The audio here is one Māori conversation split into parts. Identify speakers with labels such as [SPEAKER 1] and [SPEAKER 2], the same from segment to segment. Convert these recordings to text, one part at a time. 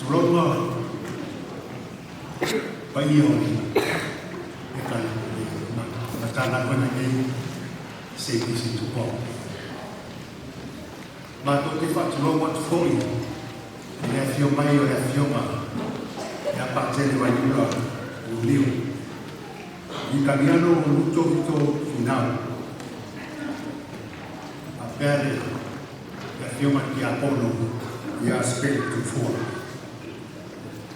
[SPEAKER 1] Tuloma Bayoni, Matana Wanagi, say this into Paul. But what if I Tuloma for you? If you buy your Fioma, Yapateli Wanura, you live. You can yellow Luto now. A berry, the Fioma Diapono, you are spelled before.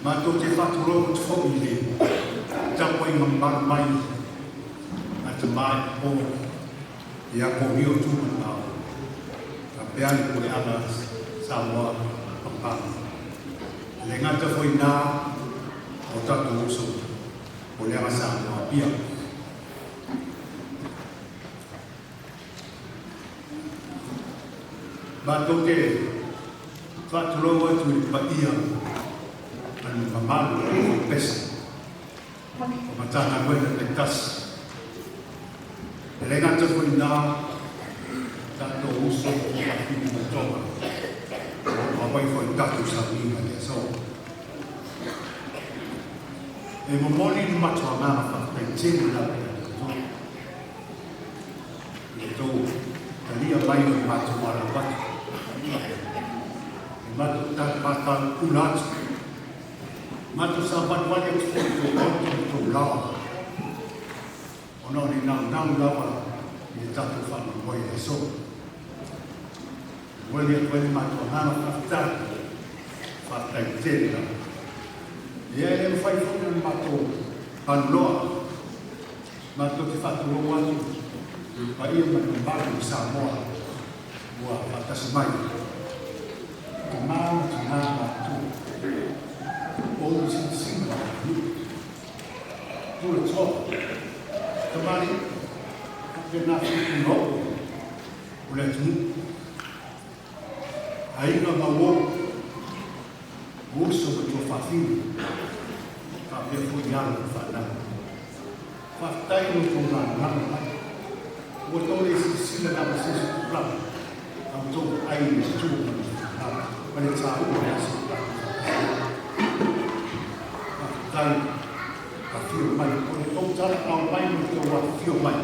[SPEAKER 1] Mato te whaturo te whoile, tapoi ngambara mai, a te mai o, i a ko mio tūman nao, a peani ko le ala Samoa pampana. Le ngata foi nā, o tato uso, o le ala Samoa pia. Mato te whaturo atu i paia, Mamalu o pesa o matana koe te tas e le ngata koe nā tato uso o whakini o toa o wai koe tatu sa minga le so e momoni ni matua ngana whakapentene la e tō talia mai o matua ala watu e matu tāpata ulatu Matu sahabat wale tu tu lawa. Ono ni nang lawa ni tatu fanu boy eso. Wale matu hana fakta tela. Ye fai fu matu panloa. Matu ti fatu watu. Pa ia matu Samoa. Wa atas mai. Kemau matu. Always in the single do it all. Somebody you're not thinking no. Let's move. I know my work. Also with your family. I've been for young for now. For time to run. What always is seen that I was to run. I'm told I is too. But it's our a fio mai, o tō tara au mai no te wa fio mai.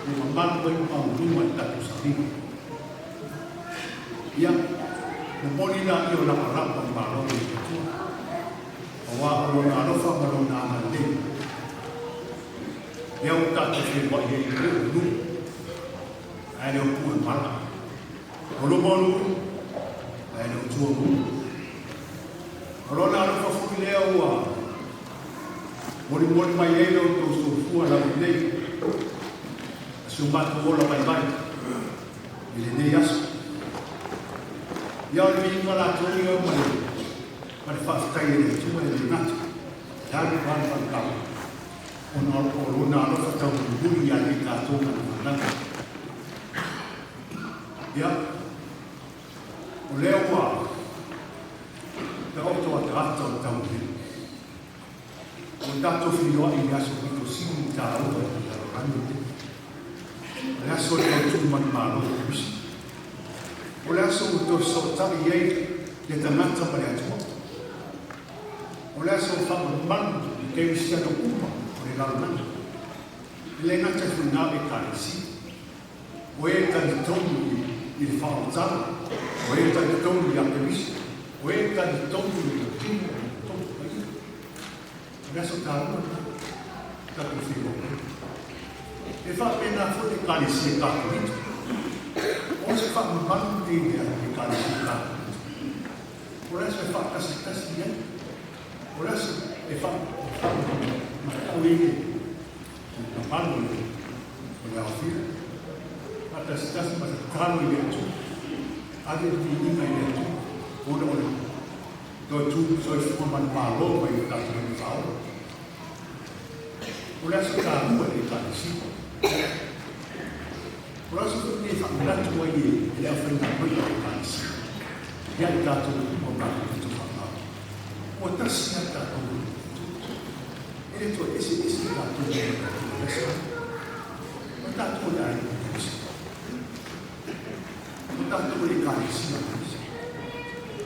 [SPEAKER 1] Ni mamanu wai au numa i tatu sa rima. Ia, mo moni na io na parapa i maro i te tua. O wa o na alofa maro na ana te. Ia o tatu se wa i e reo nu. Ai leo kua mara. O lo monu, ai leo tua mu. Rona alofa fuki lea ua. Mori mai eo tō sōfua la nei. Sumatu ola mai. I le nei aso. Ia o le minga la tōni o mai. Mare whaafitai e le tua e le natu. Tāne wāna whakau. O rona alofa tau ngui a le kātōna na whananga. Ia. O leo wā. Te auto a te ata o tau hini. O tato whiloa i aso ki to sini tā aua i aro rangi te. O le aso le au tū mani mālo o kusi. O le aso o to sotari iei le tangata pare atua. O le aso o whama manu i te wisia no kuma o le launanga. Le ngata whina e karesi. O e tani tonu i le whaotara. O e tani tonu i ake wisi. O e tani tonu i le tinu. Adesso calma, da configura. E fa appena fuori cali si è capito. O se fa un bando di cali si è capito. O adesso è fatta si testi, o adesso è fatta una qui, un bando con la fila. Fatta si testi, ma se calo in dentro. Ade di in dentro. Uno dove tu sei formato malo, ma io tanto non fa. O le aso ka mua e ka si. O aso ko ni fa na tu ai e le afa na mai e ka si. Ya ka tu o ka tu fa. O ta si na ka tu. E to ese ka tu e ka. O ta tu ai. O ta tu e ka si.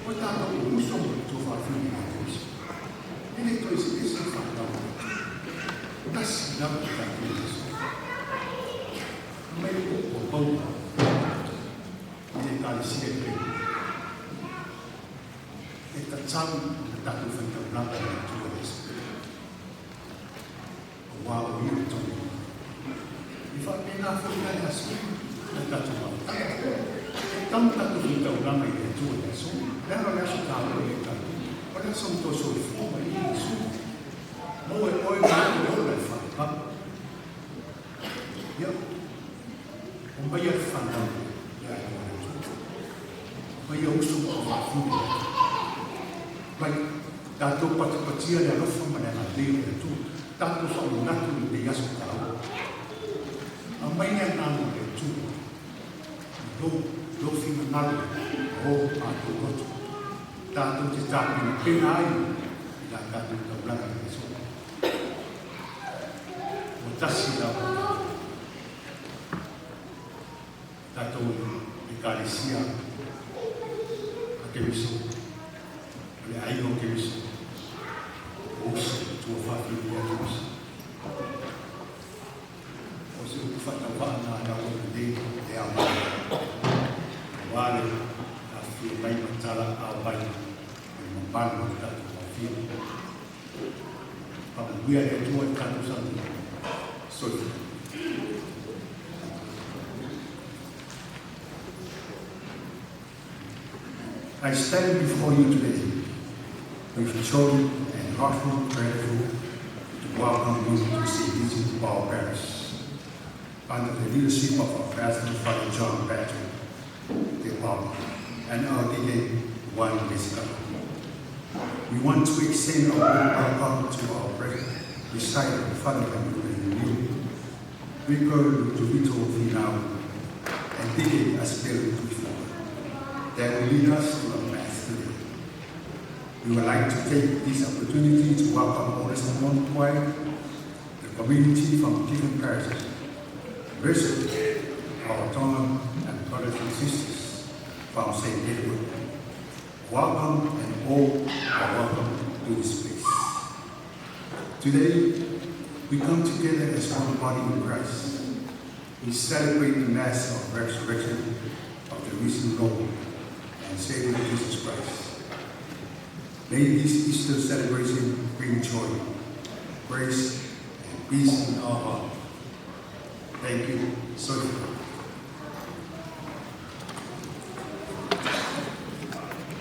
[SPEAKER 1] O Portanto, o uso molto facile di questo. E detto spesso fatto da si da questo. Ma è un po' paura. I dettagli si vedono. E tacciamo dato frente a un'altra lettura del Spirito. Wow, io sono. Mi fa pena fuori da Spirito. È dato una e tanta vita una mai lettura adesso. Lei lascia tavolo e tanto. Ora sono tutto sul fuoco e io su. Poi non lo fa. Io non voglio fare ma io uso un po' poi dato partire dalla forma della Dio e tu tanto sono nato in dei ascoltavo ma mai ne hanno lettura lo fino nato o a tutto dato ti sta in penai la dato da una persona tassi da dato l'Eucaristia che mi sono, le aiuto che mi sono, uso il tuo fatto di aiuto. O se tu fai una vanna da un dito e a mano, uguale a fine mai mangiare a vai, e non parlo di tanto a fine. Ma lui è il tuo e tanto santo, solito. I stand before you today with joy and heartfelt gratitude to welcome you to see visit of our parish under the leadership of our Pastor Father John Patrick, the Pope, and our deacon, one Bishop. We want to extend our welcome to our recital, Father New, Vicar Juvito Finau, and Deacon Aspirant before. That will lead us to a Mass today. We would like to take this opportunity to welcome all the Samoan choir, the community from different parishes, visit our Tongan and brothers and sisters from St. Edward. Welcome and all are welcome to this place. Today, we come together as one body in Christ. We celebrate the Mass of Resurrection of the risen Lord and Savior Jesus Christ. May this Easter celebration bring joy, grace, and peace in our heart. Thank you so much.